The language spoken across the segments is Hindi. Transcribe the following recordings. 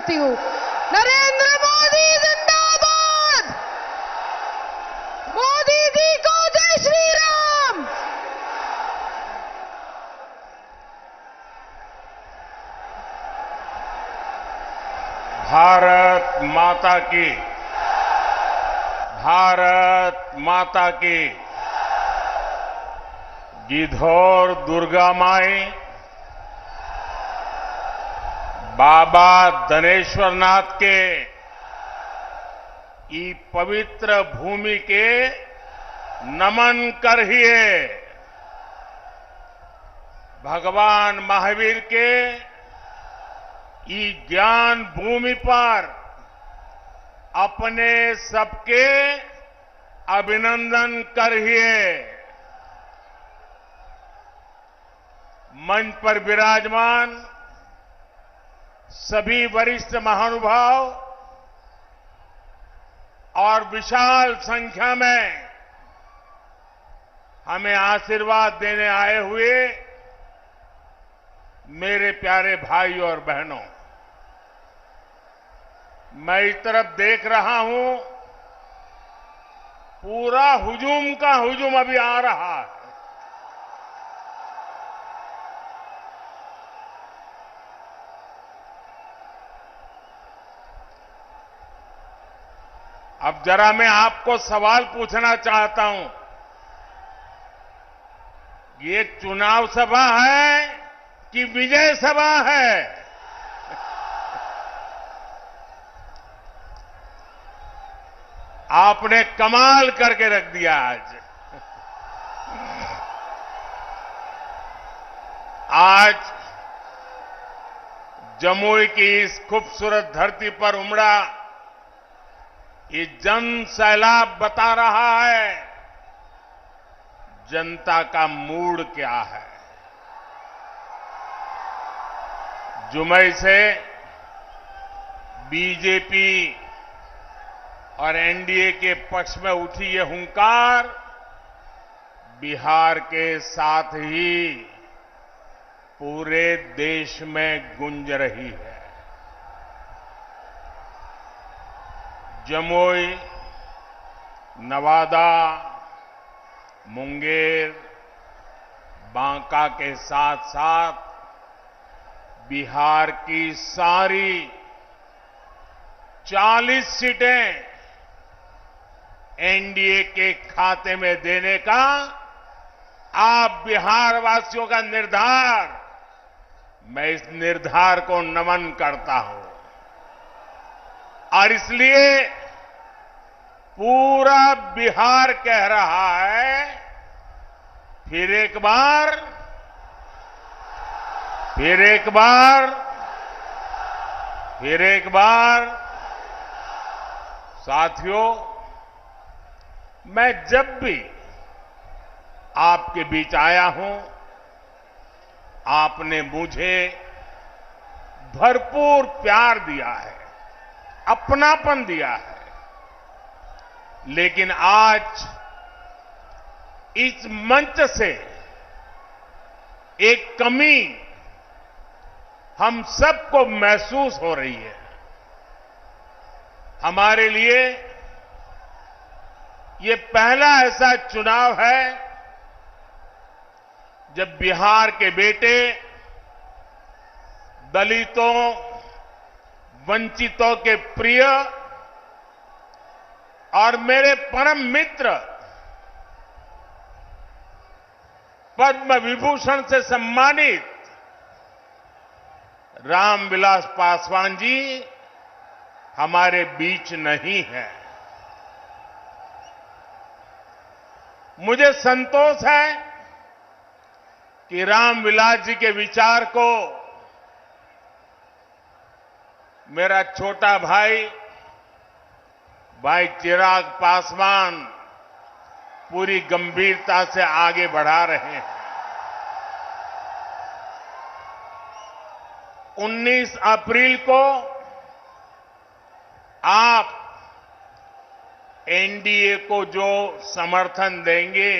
करती हूं। नरेंद्र मोदी जिंदाबाद, मोदी जी को जय श्री राम। भारत माता की, भारत माता की। गिद्धौर दुर्गा माई, बाबा धनेश्वर नाथ के ई पवित्र भूमि के नमन करिए। भगवान महावीर के ई ज्ञान भूमि पर अपने सबके अभिनंदन करिए। मंच पर विराजमान सभी वरिष्ठ महानुभाव और विशाल संख्या में हमें आशीर्वाद देने आए हुए मेरे प्यारे भाई और बहनों, मैं इस तरफ देख रहा हूं, पूरा हुजूम का हुजूम अभी आ रहा है। अब जरा मैं आपको सवाल पूछना चाहता हूं, ये चुनाव सभा है कि विजय सभा है? आपने कमाल करके रख दिया आज। आज जमुई की इस खूबसूरत धरती पर उमड़ा ये जन सैलाब बता रहा है जनता का मूड क्या है। जुमई से बीजेपी और एनडीए के पक्ष में उठी ये हुंकार बिहार के साथ ही पूरे देश में गूंज रही है। जमुई, नवादा, मुंगेर, बांका के साथ साथ बिहार की सारी 40 सीटें एनडीए के खाते में देने का आप बिहार वासियों का निर्धार, मैं इस निर्धार को नमन करता हूं। और इसलिए पूरा बिहार कह रहा है, फिर एक बार, फिर एक बार, फिर एक बार। साथियों, मैं जब भी आपके बीच आया हूं, आपने मुझे भरपूर प्यार दिया है, अपनापन दिया है। लेकिन आज इस मंच से एक कमी हम सबको महसूस हो रही है। हमारे लिए ये पहला ऐसा चुनाव है जब बिहार के बेटे दलितों, वंचितों के प्रिय और मेरे परम मित्र पद्म विभूषण से सम्मानित रामविलास पासवान जी हमारे बीच नहीं है। मुझे संतोष है कि रामविलास जी के विचार को मेरा छोटा भाई चिराग पासवान पूरी गंभीरता से आगे बढ़ा रहे हैं। 19 अप्रैल को आप एनडीए को जो समर्थन देंगे,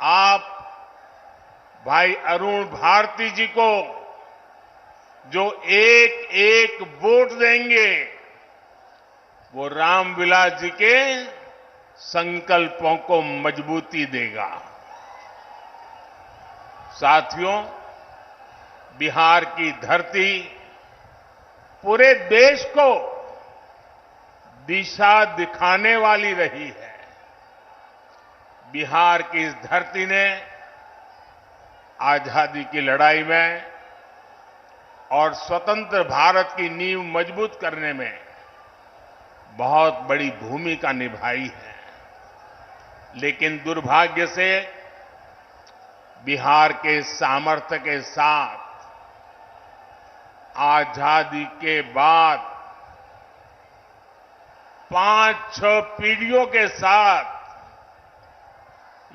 आप भाई अरुण भारती जी को जो एक एक वोट देंगे वो रामविलास जी के संकल्पों को मजबूती देगा। साथियों, बिहार की धरती पूरे देश को दिशा दिखाने वाली रही है। बिहार की इस धरती ने आजादी की लड़ाई में और स्वतंत्र भारत की नींव मजबूत करने में बहुत बड़ी भूमिका निभाई है। लेकिन दुर्भाग्य से बिहार के सामर्थ्य के साथ आजादी के बाद 5-6 पीढ़ियों के साथ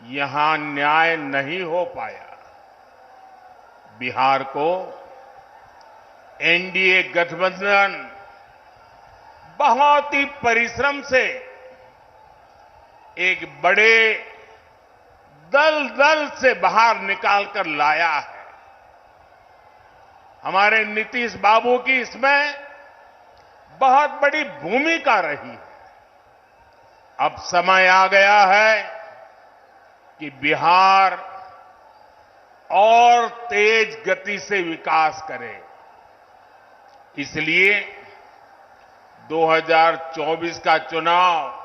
यहां न्याय नहीं हो पाया। बिहार को एनडीए गठबंधन बहुत ही परिश्रम से एक बड़े दल से बाहर निकालकर लाया है। हमारे नीतीश बाबू की इसमें बहुत बड़ी भूमिका रही है। अब समय आ गया है कि बिहार और तेज गति से विकास करे। इसलिए 2024 का चुनाव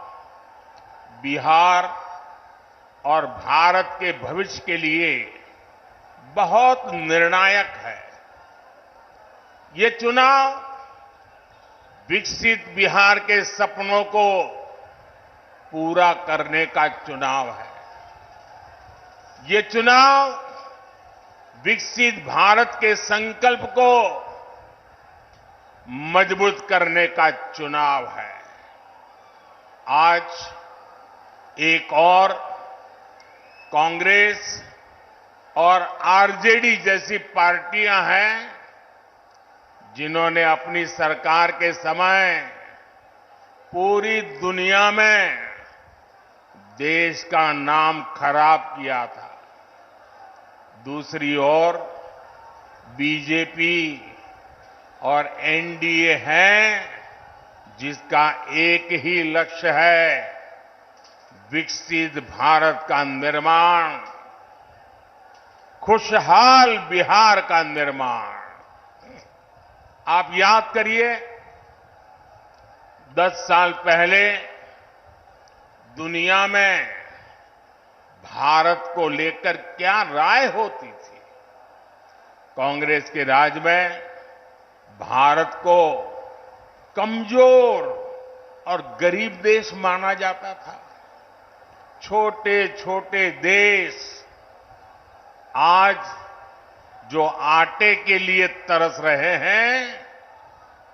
बिहार और भारत के भविष्य के लिए बहुत निर्णायक है। ये चुनाव विकसित बिहार के सपनों को पूरा करने का चुनाव है। ये चुनाव विकसित भारत के संकल्प को मजबूत करने का चुनाव है। आज एक और कांग्रेस और आरजेडी जैसी पार्टियां हैं जिन्होंने अपनी सरकार के समय पूरी दुनिया में देश का नाम खराब किया था। दूसरी ओर बीजेपी और एनडीए है जिसका एक ही लक्ष्य है, विकसित भारत का निर्माण, खुशहाल बिहार का निर्माण। आप याद करिए 10 साल पहले दुनिया में भारत को लेकर क्या राय होती थी। कांग्रेस के राज में भारत को कमजोर और गरीब देश माना जाता था। छोटे छोटे देश आज जो आटे के लिए तरस रहे हैं,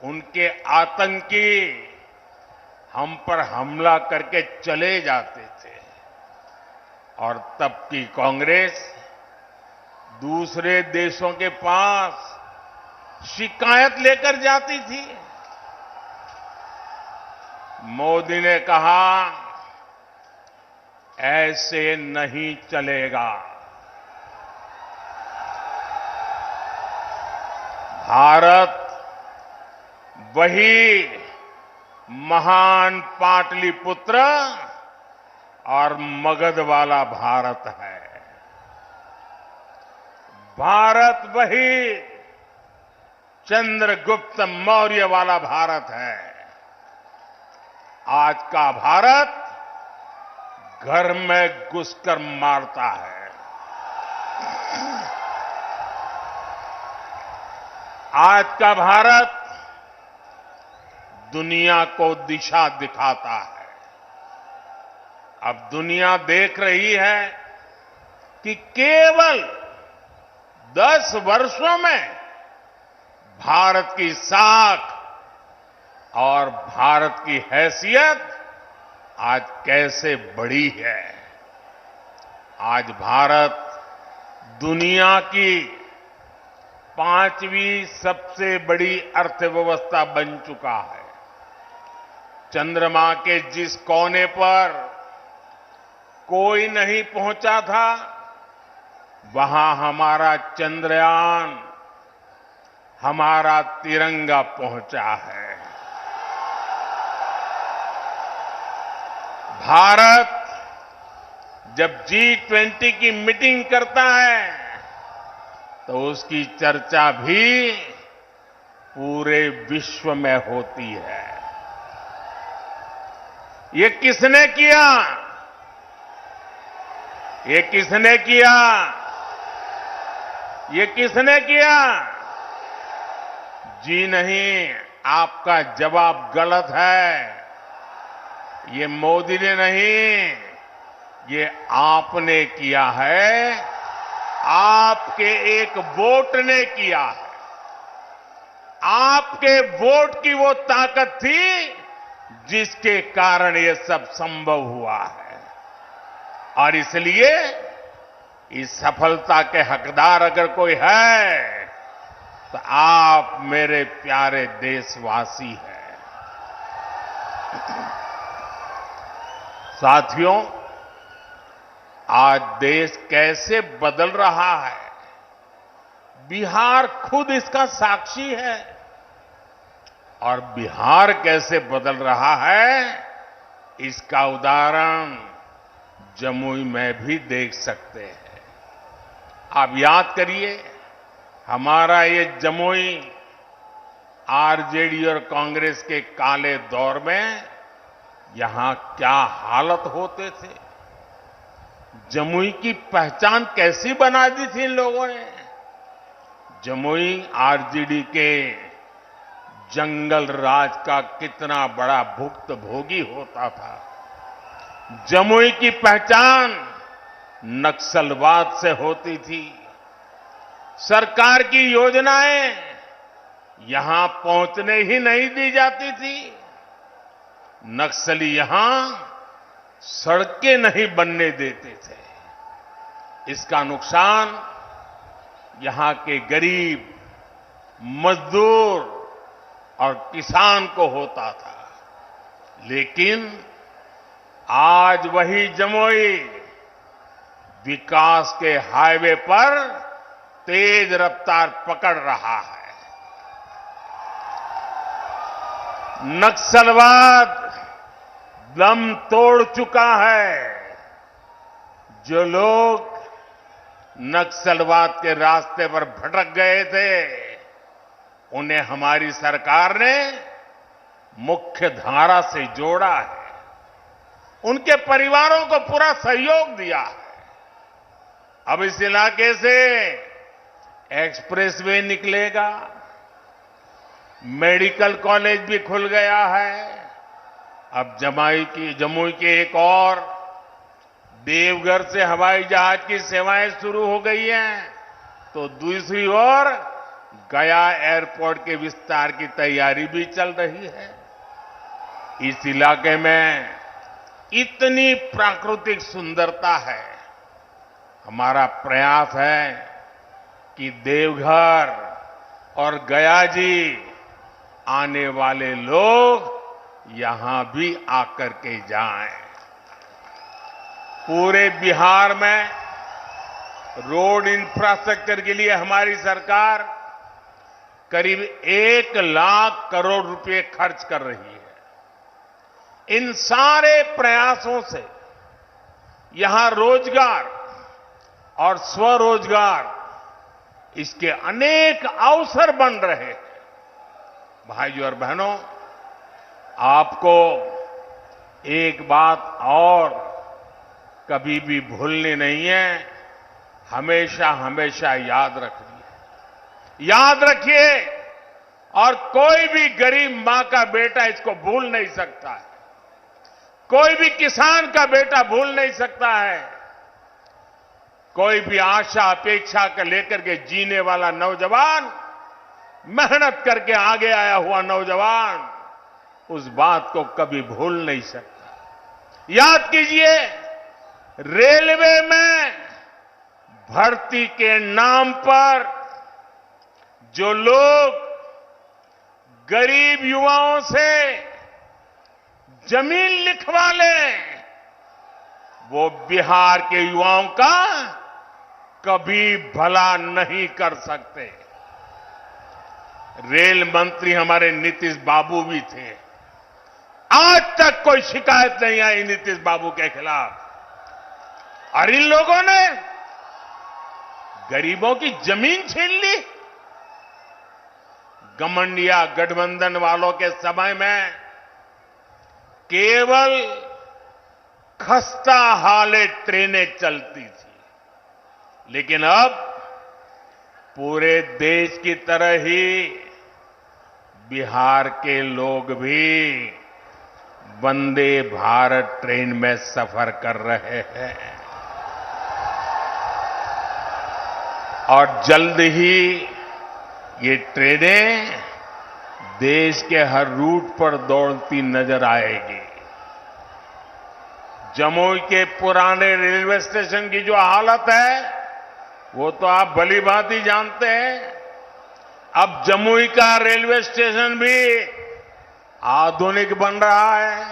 उनके आतंकी हम पर हमला करके चले जाते थे। और तब की कांग्रेस दूसरे देशों के पास शिकायत लेकर जाती थी। मोदी ने कहा, ऐसे नहीं चलेगा। भारत वही महान पाटलिपुत्र और मगध वाला भारत है। भारत वही चंद्रगुप्त मौर्य वाला भारत है। आज का भारत घर में घुसकर मारता है। आज का भारत दुनिया को दिशा दिखाता है। अब दुनिया देख रही है कि केवल 10 वर्षों में भारत की साख और भारत की हैसियत आज कैसे बढ़ी है। आज भारत दुनिया की 5वीं सबसे बड़ी अर्थव्यवस्था बन चुका है। चंद्रमा के जिस कोने पर कोई नहीं पहुंचा था, वहां हमारा चंद्रयान हमारा तिरंगा पहुंचा है। भारत जब G20 की मीटिंग करता है तो उसकी चर्चा भी पूरे विश्व में होती है। ये किसने किया? ये किसने किया? ये किसने किया? जी नहीं, आपका जवाब गलत है। ये मोदी ने नहीं, ये आपने किया है। आपके एक वोट ने किया है। आपके वोट की वो ताकत थी जिसके कारण ये सब संभव हुआ है। और इसलिए इस सफलता के हकदार अगर कोई है तो आप मेरे प्यारे देशवासी हैं। साथियों, आज देश कैसे बदल रहा है, बिहार खुद इसका साक्षी है। और बिहार कैसे बदल रहा है, इसका उदाहरण जमुई में भी देख सकते हैं। आप याद करिए, हमारा ये जमुई आरजेडी और कांग्रेस के काले दौर में यहां क्या हालत होते थे। जमुई की पहचान कैसी बना दी थी इन लोगों ने। जमुई आरजेडी के जंगल राज का कितना बड़ा भुक्तभोगी होता था। जमुई की पहचान नक्सलवाद से होती थी। सरकार की योजनाएं यहां पहुंचने ही नहीं दी जाती थी। नक्सली यहां सड़कें नहीं बनने देते थे। इसका नुकसान यहां के गरीब, मजदूर और किसान को होता था। लेकिन आज वही जमुई विकास के हाईवे पर तेज रफ्तार पकड़ रहा है। नक्सलवाद दम तोड़ चुका है। जो लोग नक्सलवाद के रास्ते पर भटक गए थे, उन्हें हमारी सरकार ने मुख्य धारा से जोड़ा है। उनके परिवारों को पूरा सहयोग दिया है। अब इस इलाके से एक्सप्रेसवे निकलेगा, मेडिकल कॉलेज भी खुल गया है। अब जमुई के एक और देवघर से हवाई जहाज की सेवाएं शुरू हो गई हैं, तो दूसरी ओर गया एयरपोर्ट के विस्तार की तैयारी भी चल रही है। इस इलाके में इतनी प्राकृतिक सुंदरता है। हमारा प्रयास है कि देवघर और गया जी आने वाले लोग यहां भी आकर के जाएं। पूरे बिहार में रोड इंफ्रास्ट्रक्चर के लिए हमारी सरकार करीब 1 लाख करोड़ रुपए खर्च कर रही है। इन सारे प्रयासों से यहां रोजगार और स्वरोजगार, इसके अनेक अवसर बन रहे हैं। भाइयों और बहनों, आपको एक बात और कभी भी भूलनी नहीं है, हमेशा हमेशा याद रखनी है। याद रखिए, और कोई भी गरीब मां का बेटा इसको भूल नहीं सकता है। कोई भी किसान का बेटा भूल नहीं सकता है। कोई भी आशा अपेक्षा कर लेकर के जीने वाला नौजवान, मेहनत करके आगे आया हुआ नौजवान, उस बात को कभी भूल नहीं सकता। याद कीजिए, रेलवे में भर्ती के नाम पर जो लोग गरीब युवाओं से जमीन लिखवा लें, वो बिहार के युवाओं का कभी भला नहीं कर सकते। रेल मंत्री हमारे नीतीश बाबू भी थे। आज तक कोई शिकायत नहीं आई नीतीश बाबू के खिलाफ। और इन लोगों ने गरीबों की जमीन छीन ली। घमंडिया गठबंधन वालों के समय में केवल खस्ता हाले ट्रेनें चलती थी, लेकिन अब पूरे देश की तरह ही बिहार के लोग भी वंदे भारत ट्रेन में सफर कर रहे हैं। और जल्द ही ये ट्रेनें देश के हर रूट पर दौड़ती नजर आएगी। जमुई के पुराने रेलवे स्टेशन की जो हालत है वो तो आप भली भांति जानते हैं। अब जमुई का रेलवे स्टेशन भी आधुनिक बन रहा है।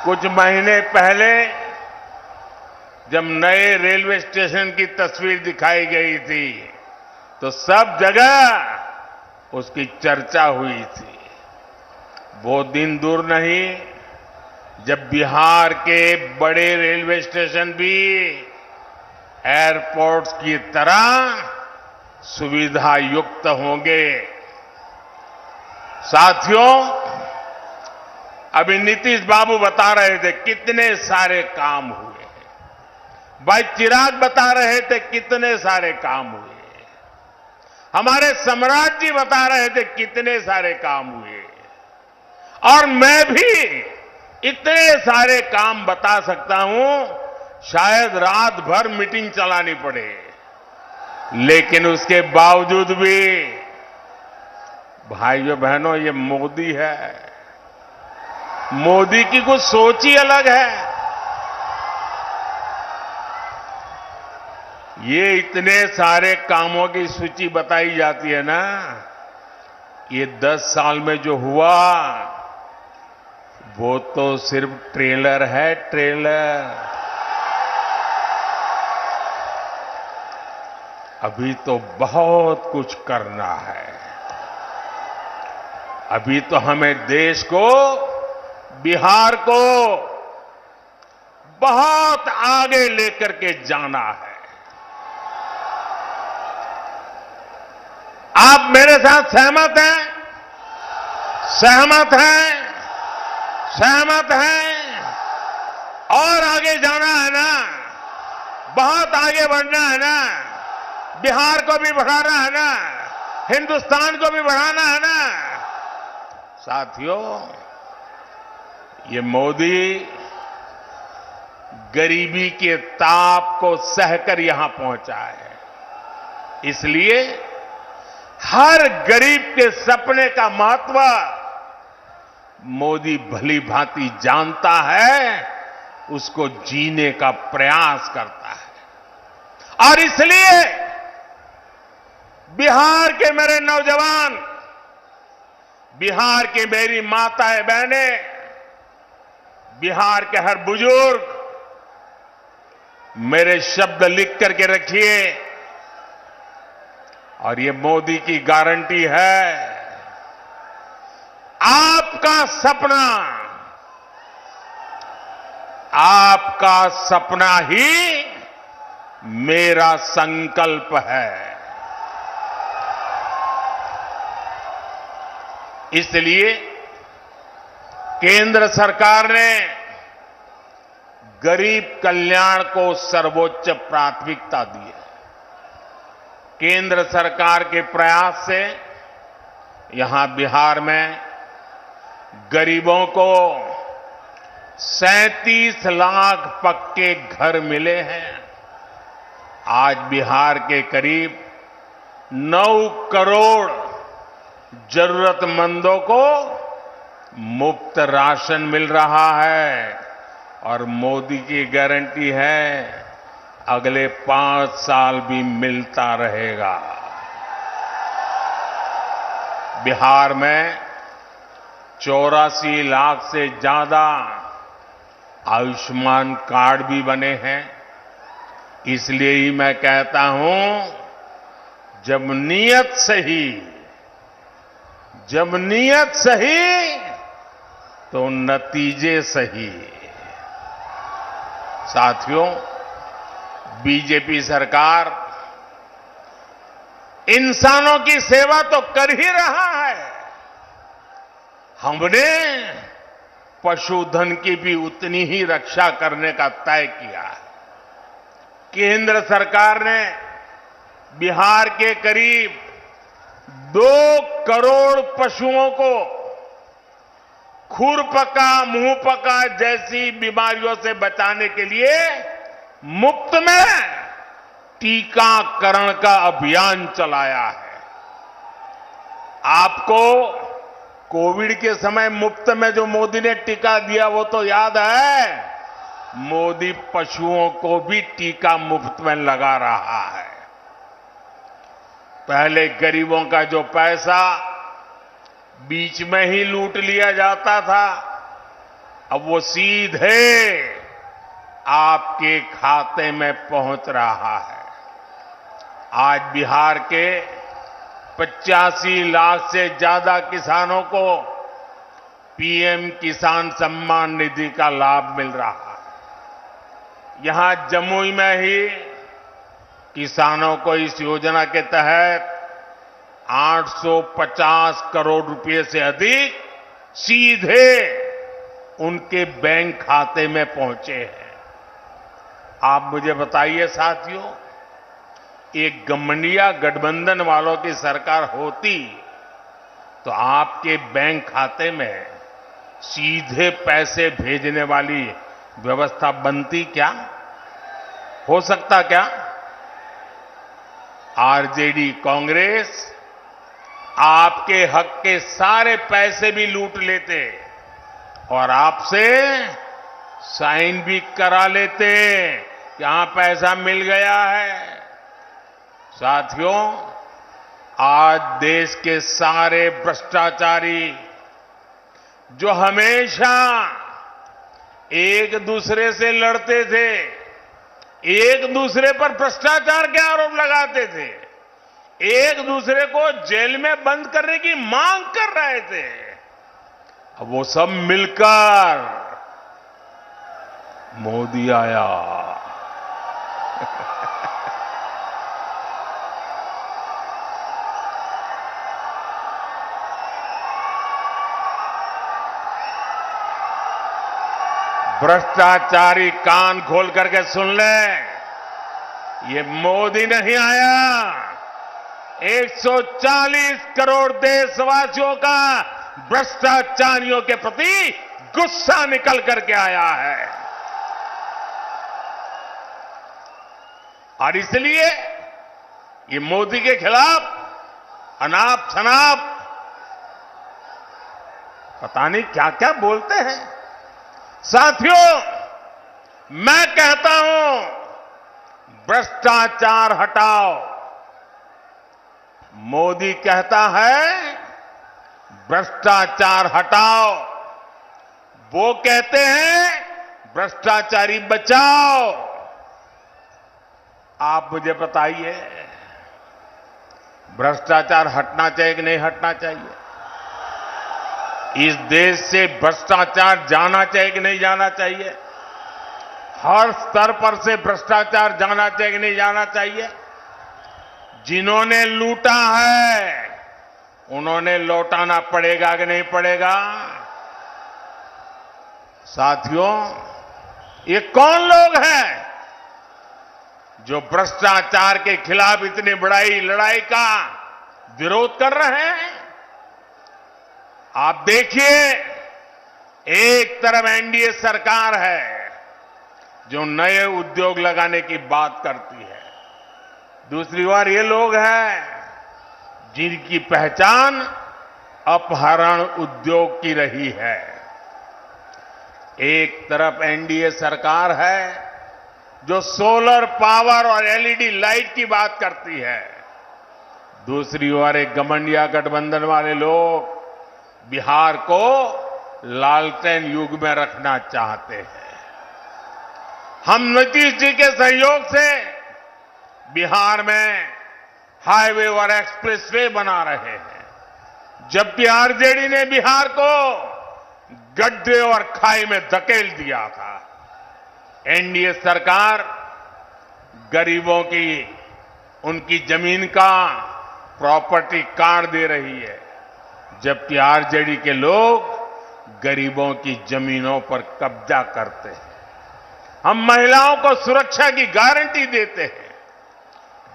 कुछ महीने पहले जब नए रेलवे स्टेशन की तस्वीर दिखाई गई थी तो सब जगह उसकी चर्चा हुई थी। वो दिन दूर नहीं जब बिहार के बड़े रेलवे स्टेशन भी एयरपोर्ट्स की तरह सुविधा युक्त होंगे। साथियों, अभी नीतीश बाबू बता रहे थे कितने सारे काम हुए हैं। भाई चिराग बता रहे थे कितने सारे काम हुए। हमारे सम्राट जी बता रहे थे कितने सारे काम हुए। और मैं भी इतने सारे काम बता सकता हूं, शायद रात भर मीटिंग चलानी पड़े। लेकिन उसके बावजूद भी भाइयों बहनों, ये मोदी है। मोदी की कुछ सोच ही अलग है। ये इतने सारे कामों की सूची बताई जाती है ना, ये 10 साल में जो हुआ वो तो सिर्फ ट्रेलर है, ट्रेलर। अभी तो बहुत कुछ करना है। अभी तो हमें देश को, बिहार को बहुत आगे लेकर के जाना है। आप मेरे साथ सहमत हैं? सहमत हैं? सहमत हैं? और आगे जाना है ना, बहुत आगे बढ़ना है ना, बिहार को भी बढ़ाना है ना, हिंदुस्तान को भी बढ़ाना है ना। साथियों, ये मोदी गरीबी के ताप को सहकर यहां पहुंचा है। इसलिए हर गरीब के सपने का महत्व मोदी भली भांति जानता है, उसको जीने का प्रयास करता है। और इसलिए बिहार के मेरे नौजवान, बिहार की मेरी माताएं बहनें, बिहार के हर बुजुर्ग, मेरे शब्द लिख करके रखिए। और ये मोदी की गारंटी है, आपका सपना ही मेरा संकल्प है। इसलिए केंद्र सरकार ने गरीब कल्याण को सर्वोच्च प्राथमिकता दी है। केंद्र सरकार के प्रयास से यहां बिहार में गरीबों को 37 लाख पक्के घर मिले हैं। आज बिहार के करीब 9 करोड़ जरूरतमंदों को मुफ्त राशन मिल रहा है। और मोदी की गारंटी है, अगले 5 साल भी मिलता रहेगा। बिहार में 84 लाख से ज्यादा आयुष्मान कार्ड भी बने हैं। इसलिए ही मैं कहता हूं, जब नीयत सही तो नतीजे सही। साथियों, बीजेपी सरकार इंसानों की सेवा तो कर ही रहा है, हमने पशुधन की भी उतनी ही रक्षा करने का तय किया है। केंद्र सरकार ने बिहार के करीब 2 करोड़ पशुओं को खुरपका, मुंहपका जैसी बीमारियों से बचाने के लिए मुफ्त में टीकाकरण का अभियान चलाया है। आपको कोविड के समय मुफ्त में जो मोदी ने टीका दिया वो तो याद है। मोदी पशुओं को भी टीका मुफ्त में लगा रहा है। पहले गरीबों का जो पैसा बीच में ही लूट लिया जाता था, अब वो सीधे आपके खाते में पहुंच रहा है। आज बिहार के 85 लाख से ज्यादा किसानों को पीएम किसान सम्मान निधि का लाभ मिल रहा है। यहां जमुई में ही किसानों को इस योजना के तहत 850 करोड़ रुपए से अधिक सीधे उनके बैंक खाते में पहुंचे हैं। आप मुझे बताइए साथियों, एक गठबंधन गठबंधन वालों की सरकार होती तो आपके बैंक खाते में सीधे पैसे भेजने वाली व्यवस्था बनती क्या? हो सकता क्या? आरजेडी कांग्रेस आपके हक के सारे पैसे भी लूट लेते और आपसे साइन भी करा लेते कि हां पैसा मिल गया है। साथियों, आज देश के सारे भ्रष्टाचारी जो हमेशा एक दूसरे से लड़ते थे, एक दूसरे पर भ्रष्टाचार के आरोप लगाते थे, एक दूसरे को जेल में बंद करने की मांग कर रहे थे, अब वो सब मिलकर मोदी आया। भ्रष्टाचारी कान खोल करके सुन ले, ये मोदी नहीं आया, 140 करोड़ देशवासियों का भ्रष्टाचारियों के प्रति गुस्सा निकल करके आया है। और इसलिए ये मोदी के खिलाफ अनाप शनाप पता नहीं क्या क्या बोलते हैं। साथियों, मैं कहता हूं भ्रष्टाचार हटाओ। मोदी कहता है भ्रष्टाचार हटाओ, वो कहते हैं भ्रष्टाचारी बचाओ। आप मुझे बताइए, भ्रष्टाचार हटना चाहिए कि नहीं हटना चाहिए? इस देश से भ्रष्टाचार जाना चाहिए कि नहीं जाना चाहिए? हर स्तर पर से भ्रष्टाचार जाना चाहिए कि नहीं जाना चाहिए? जिन्होंने लूटा है उन्होंने लौटाना पड़ेगा कि नहीं पड़ेगा? साथियों, ये कौन लोग हैं जो भ्रष्टाचार के खिलाफ इतनी बड़ी लड़ाई का विरोध कर रहे हैं? आप देखिए, एक तरफ एनडीए सरकार है जो नए उद्योग लगाने की बात करती है, दूसरी ओर ये लोग हैं जिनकी पहचान अपहरण उद्योग की रही है। एक तरफ एनडीए सरकार है जो सोलर पावर और एलईडी लाइट की बात करती है, दूसरी ओर एक गठबंधन गठबंधन वाले लोग बिहार को लालटेन युग में रखना चाहते हैं। हम नीतीश जी के सहयोग से बिहार में हाईवे और एक्सप्रेसवे बना रहे हैं, जबकि आरजेडी ने बिहार को गड्ढे और खाई में धकेल दिया था। एनडीए सरकार गरीबों की उनकी जमीन का प्रॉपर्टी कार्ड दे रही है, जबकि आरजेडी के लोग गरीबों की जमीनों पर कब्जा करते हैं। हम महिलाओं को सुरक्षा की गारंटी देते हैं,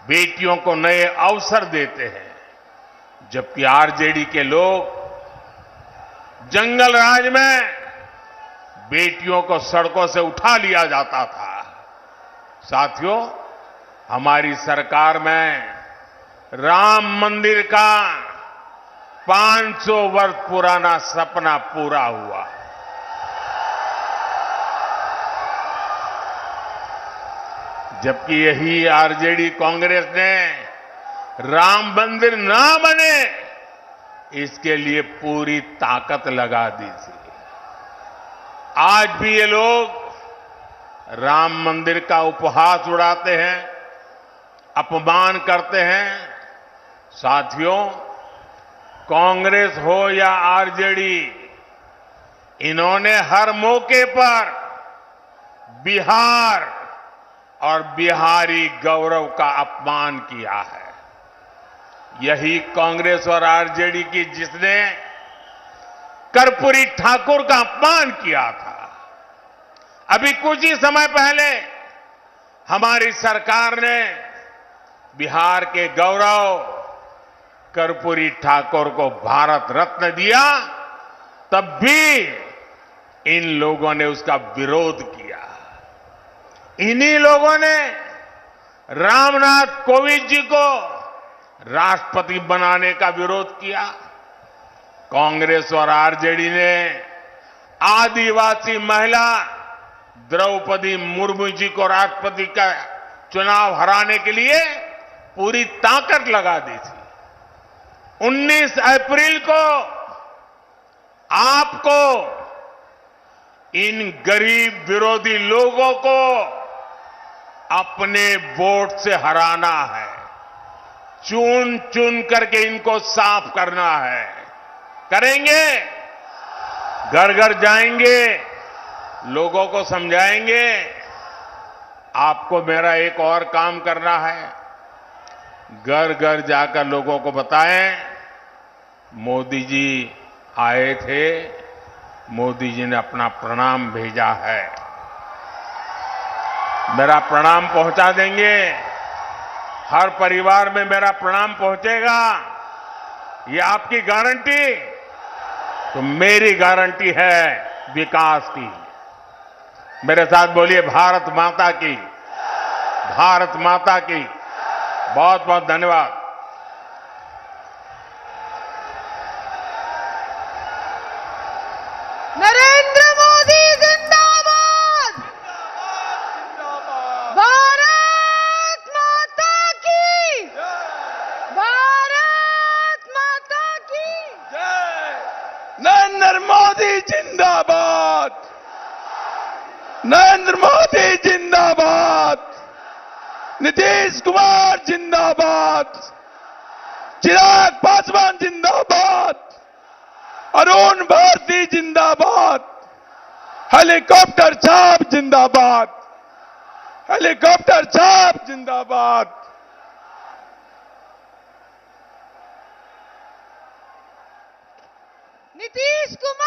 बेटियों को नए अवसर देते हैं, जबकि आरजेडी के लोग जंगल राज में बेटियों को सड़कों से उठा लिया जाता था। साथियों, हमारी सरकार में राम मंदिर का 500 वर्ष पुराना सपना पूरा हुआ। जबकि यही आरजेडी कांग्रेस ने राम मंदिर ना बने इसके लिए पूरी ताकत लगा दी थी। आज भी ये लोग राम मंदिर का उपहास उड़ाते हैं, अपमान करते हैं। साथियों, कांग्रेस हो या आरजेडी, इन्होंने हर मौके पर बिहार और बिहारी गौरव का अपमान किया है। यही कांग्रेस और आरजेडी की जिसने कर्पूरी ठाकुर का अपमान किया था। अभी कुछ ही समय पहले हमारी सरकार ने बिहार के गौरव कर्पूरी ठाकुर को भारत रत्न दिया, तब भी इन लोगों ने उसका विरोध किया। इन्हीं लोगों ने रामनाथ कोविंद जी को राष्ट्रपति बनाने का विरोध किया। कांग्रेस और आरजेडी ने आदिवासी महिला द्रौपदी मुर्मू जी को राष्ट्रपति का चुनाव हराने के लिए पूरी ताकत लगा दी थी। 19 अप्रैल को आपको इन गरीब विरोधी लोगों को अपने वोट से हराना है। चुन चुन करके इनको साफ करना है। करेंगे? घर घर जाएंगे, लोगों को समझाएंगे। आपको मेरा एक और काम करना है, घर घर जाकर लोगों को बताएं, मोदी जी आए थे, मोदी जी ने अपना प्रणाम भेजा है। मेरा प्रणाम पहुंचा देंगे, हर परिवार में मेरा प्रणाम पहुंचेगा। ये आपकी गारंटी? तो मेरी गारंटी है विकास की। मेरे साथ बोलिए, भारत माता की, भारत माता की। बहुत बहुत धन्यवाद। नरेंद्र मोदी जिंदाबाद। भारत माता की, भारत माता की। नरेंद्र मोदी जिंदाबाद, नरेंद्र मोदी जिंदाबाद, नीतीश कुमार जिंदाबाद, चिराग पासवान जिंदाबाद, अरुण भारती जिंदाबाद, हेलीकॉप्टर छाप जिंदाबाद, हेलीकॉप्टर छाप जिंदाबाद। नीतीश कुमार